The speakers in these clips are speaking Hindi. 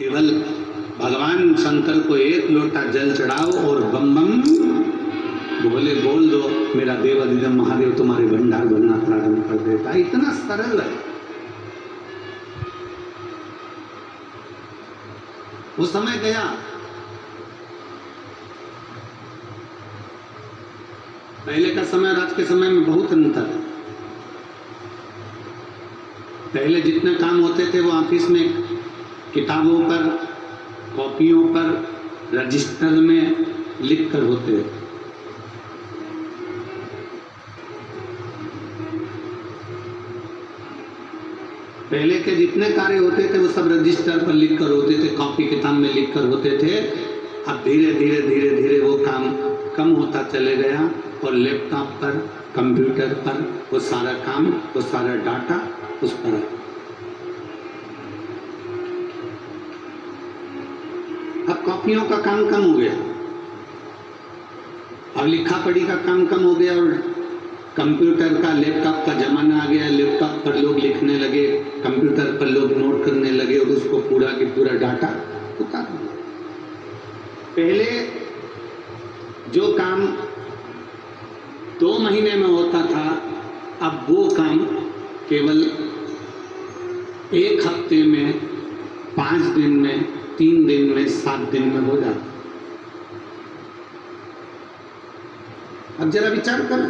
केवल भगवान शंकर को एक लोटा जल चढ़ाओ और बम बम बोले बोल दो, मेरा देव अधिदेव महादेव तुम्हारे भंडार भरना प्रारंभ कर देता है। इतना सरल है। वो समय गया। पहले का समय और आज के समय में बहुत अंतर है। पहले जितने काम होते थे वो ऑफिस में किताबों पर, कॉपियों पर, रजिस्टर में लिख कर होते थे। पहले के जितने कार्य होते थे वो सब रजिस्टर पर लिख कर होते थे, कॉपी किताब में लिख कर होते थे। अब धीरे धीरे धीरे धीरे वो काम कम होता चले गया और लैपटॉप पर, कंप्यूटर पर वो सारा काम, वो सारा डाटा उस पर है। अब कॉपियों का काम कम हो गया, अब लिखा पढ़ी का काम कम हो गया और कंप्यूटर का, लैपटॉप का जमाना आ गया। लैपटॉप पर लोग लिखने लगे, कंप्यूटर पर लोग नोट करने लगे और उसको पूरा के पूरा डाटा उतार दिया। पहले जो काम 2 महीने में होता था, अब वो काम केवल 1 हफ्ते में, 5 दिन में, 3 दिन में, 7 दिन में हो जाता। अब जरा विचार करें,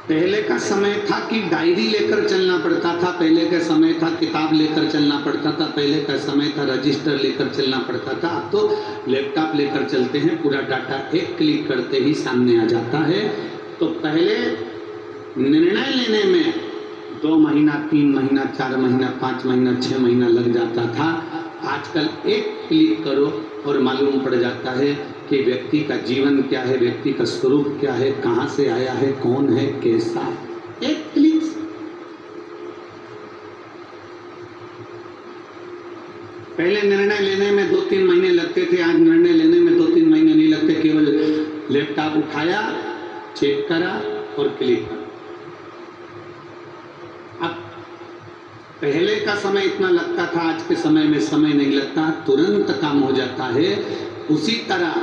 पहले का समय था कि डायरी लेकर चलना पड़ता था, पहले का समय था किताब लेकर चलना पड़ता था, पहले का समय था रजिस्टर लेकर चलना पड़ता था। अब तो लैपटॉप लेकर चलते हैं, पूरा डाटा एक क्लिक करते ही सामने आ जाता है। तो पहले निर्णय लेने में 2 महीना, 3 महीना, 4 महीना, 5 महीना, 6 महीना लग जाता था। आजकल एक क्लिक करो और मालूम पड़ जाता है कि व्यक्ति का जीवन क्या है, व्यक्ति का स्वरूप क्या है, कहाँ से आया है, कौन है, कैसा है, एक क्लिक। पहले निर्णय लेने में 2-3 महीने लगते थे, आज निर्णय लेने में 2-3 महीने नहीं लगते। केवल लैपटॉप उठाया, चेक करा और क्लिक करा। अब पहले का समय इतना लगता था, आज के समय में समय नहीं लगता, तुरंत काम हो जाता है। उसी तरह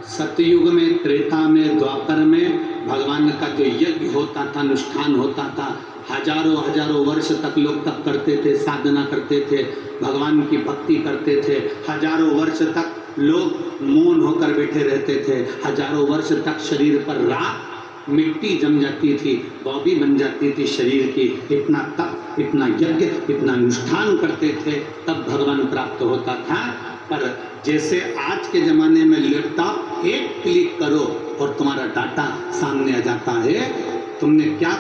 सतयुग में, त्रेता में, द्वापर में भगवान का जो यज्ञ होता था, अनुष्ठान होता था, हजारों हजारों वर्ष तक लोग तप करते थे, साधना करते थे, भगवान की भक्ति करते थे। हजारों वर्ष तक लोग मौन होकर बैठे रहते थे। हजारों वर्ष तक शरीर पर राख, मिट्टी जम जाती थी, बॉडी बन जाती थी शरीर की। इतना तप, इतना यज्ञ, इतना अनुष्ठान करते थे, तब भगवान प्राप्त होता था। पर जैसे आज के जमाने में लैपटॉप एक क्लिक करो और तुम्हारा डाटा सामने आ जाता है, तुमने क्या